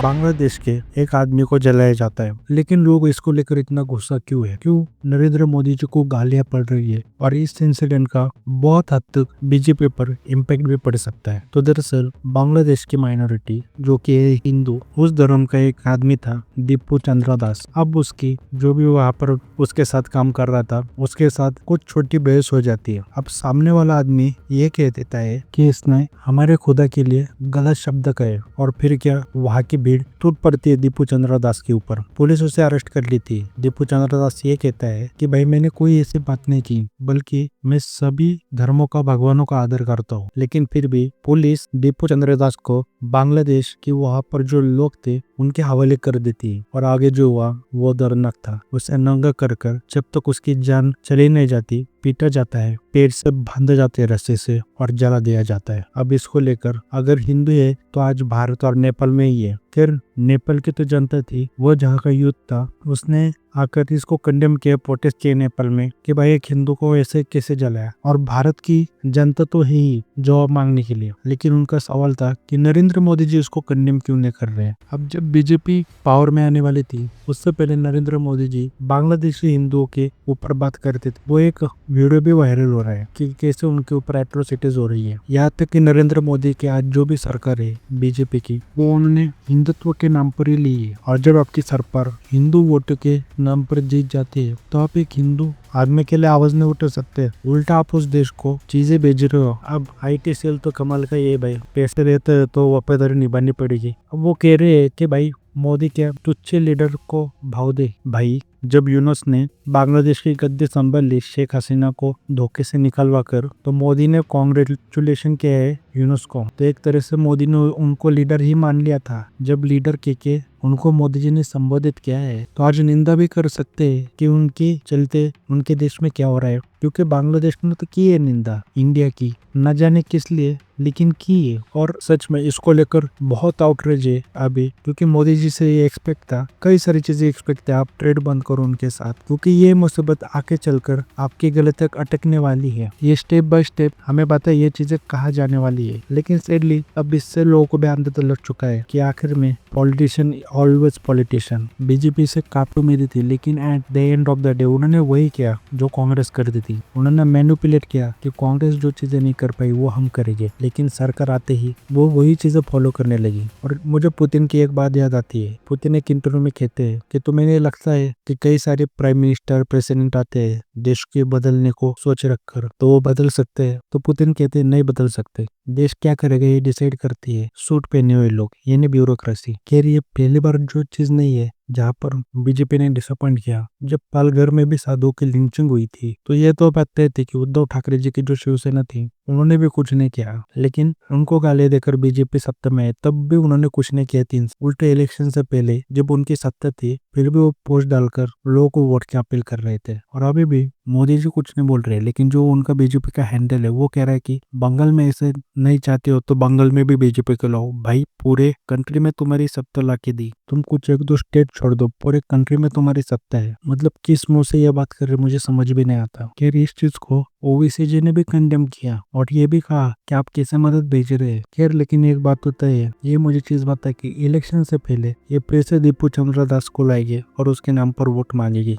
बांग्लादेश के एक आदमी को जलाया जाता है, लेकिन लोग इसको लेकर इतना गुस्सा क्यों है? क्यों नरेंद्र मोदी जी को गालियां पड़ रही है? और इस इंसिडेंट का बहुत हद तक बीजेपी पर इम्पैक्ट भी पड़ सकता है। तो दरअसल बांग्लादेश की माइनॉरिटी जो कि हिंदू, उस धर्म का एक आदमी था दीपू चंद्र दास। अब उसकी जो भी वहाँ पर उसके साथ काम कर रहा था, उसके साथ कुछ छोटी बहस हो जाती है। अब सामने वाला आदमी ये कह देता है कि इसने हमारे खुदा के लिए गलत शब्द कहे, और फिर क्या वहाँ की भीड़ टूट पड़ती है दीपू चंद्र दास के ऊपर। पुलिस उसे अरेस्ट कर लेती है। दीपू चंद्र दास ये कहता है कि भाई मैंने कोई ऐसी बात नहीं की, बल्कि मैं सभी धर्मों का, भगवानों का आदर करता हूँ। लेकिन फिर भी पुलिस दीपू चंद्र दास को बांग्लादेश के वहाँ पर जो लोग थे उनके हवाले कर देती है। और आगे जो हुआ वो दर्दनाक था। उसे नंगा कर जब तक उसकी जान चली नहीं जाती पीटा जाता है, पेड़ से बांधे जाते हैं रस्से से, और जला दिया जाता है। अब इसको लेकर अगर हिंदू है तो आज भारत और नेपाल में ही है। फिर नेपाल की तो जनता थी, वो जहाँ का यूथ था, उसने आकर इसको कंडेम किया, प्रोटेस्ट किए नेपाल में कि भाई एक हिंदू को ऐसे कैसे जलाया। और भारत की जनता तो है ही जवाब मांगने के लिए, लेकिन उनका सवाल था कि नरेंद्र मोदी जी उसको कंडेम क्यों नहीं कर रहे हैं। अब जब बीजेपी पावर में आने वाली थी, उससे पहले नरेंद्र मोदी जी बांग्लादेशी हिंदुओं के ऊपर बात करते थे। वो एक वीडियो भी वायरल हो रहा है कि कैसे उनके ऊपर एट्रोसिटीज हो रही है। यहाँ तक कि नरेंद्र मोदी की आज जो भी सरकार है बीजेपी की, वो उन्होंने हिंदुत्व के नाम पर ही ली है। और जब आपकी सरकार हिंदू वोट के नाम पर जीत जाती है तो आप एक हिंदू आदमी के लिए आवाज नहीं उठा सकते, उल्टा आप उस देश को चीजें भेज रहे हो। अब IT सेल तो कमाल का ये भाई, पैसे देते हैं तो वफादारी निभानी पड़ेगी। अब वो कह रहे हैं कि भाई मोदी के तुच्छ लीडर को भाव दे। भाई जब यूनुस ने बांग्लादेश की गद्दी संभाल ली शेख हसीना को धोखे से निकलवा कर, तो मोदी ने कांग्रेचुलेशन किया है यूनुस को। तो एक तरह से मोदी ने उनको लीडर ही मान लिया था। जब लीडर के उनको मोदी जी ने संबोधित किया है, तो आज निंदा भी कर सकते हैं कि उनके चलते उनके देश में क्या हो रहा है। क्योंकि बांग्लादेश ने तो की है निंदा इंडिया की, न जाने किस लिए, लेकिन की है। और सच में इसको लेकर बहुत आउटरेज है अभी, क्योंकि मोदी जी से ये एक्सपेक्ट था, कई सारी चीजें एक्सपेक्ट था, आप ट्रेड बंद करो उनके साथ, क्योंकि ये मुसीबत आके चलकर आपकी गले तक अटकने वाली है। ये स्टेप बाय स्टेप हमें पता है ये चीजें कहाँ जाने वाली है। लेकिन सैडली अब इससे लोगों को भी अंदाजा लग चुका है कि आखिर में पॉलिटिशियन ऑलवेज पॉलिटिशियन। बीजेपी से काफी उम्मीद थी, लेकिन at the end of the day उन्होंने वही किया जो कांग्रेस करती थी। उन्होंने मैनिपुलेट किया कि कांग्रेस जो चीजें नहीं कर पाई वो हम करेंगे, लेकिन सरकार आते ही वो वही चीजें फॉलो करने लगी। और मुझे पुतिन की एक बात याद आती है। पुतिन एक इंटरव्यू में कहते हैं कि तुम्हें नहीं लगता है कि कई सारे प्राइम मिनिस्टर, प्रेसिडेंट आते हैं देश के बदलने को सोच रखकर, तो वो बदल सकते हैं? तो पुतिन कहते हैं नहीं बदल सकते। देश क्या करेगा ये डिसाइड करती है सूट पहने हुए लोग, यानी ब्यूरोक्रेसी। कह रही है पहली बार जो चीज नहीं है जहाँ पर बीजेपी ने डिसअपॉइंट किया, जब पालघर में भी साधुओं की लिंचिंग हुई थी, तो ये तो बात तय थी कि उद्धव ठाकरे जी की जो शिवसेना थी उन्होंने भी कुछ नहीं किया। लेकिन उनको गाली देकर बीजेपी सत्ता में है, तब भी उन्होंने कुछ नहीं किया। 3 उल्टे इलेक्शन से पहले जब उनकी सत्ता थी, फिर भी वो पोस्ट डालकर लोगों को वोट की अपील कर रहे थे। और अभी भी मोदी जी कुछ नहीं बोल रहे, लेकिन जो उनका बीजेपी का हैंडल है वो कह रहा है कि बंगाल में ऐसे नहीं चाहते हो तो बंगाल में भी बीजेपी को लाओ। भाई पूरे कंट्री में तुम्हारी सत्ता लाके दी, तुम कुछ 1-2 स्टेट छोड़ दो, पूरे कंट्री में तुम्हारी सत्ता है। मतलब किस मुंह से ये बात कर रहे मुझे समझ भी नहीं आता। कि इस चीज को ओवीसी जी ने भी कंडेम किया और ये भी कहा कि आप कैसे मदद भेज रहे हैं। खैर, लेकिन एक बात तो तय है, ये मुझे चीज बता कि इलेक्शन से पहले ये प्रेस दीपू चंद्र दास को लाएगी और उसके नाम पर वोट मांगेगी।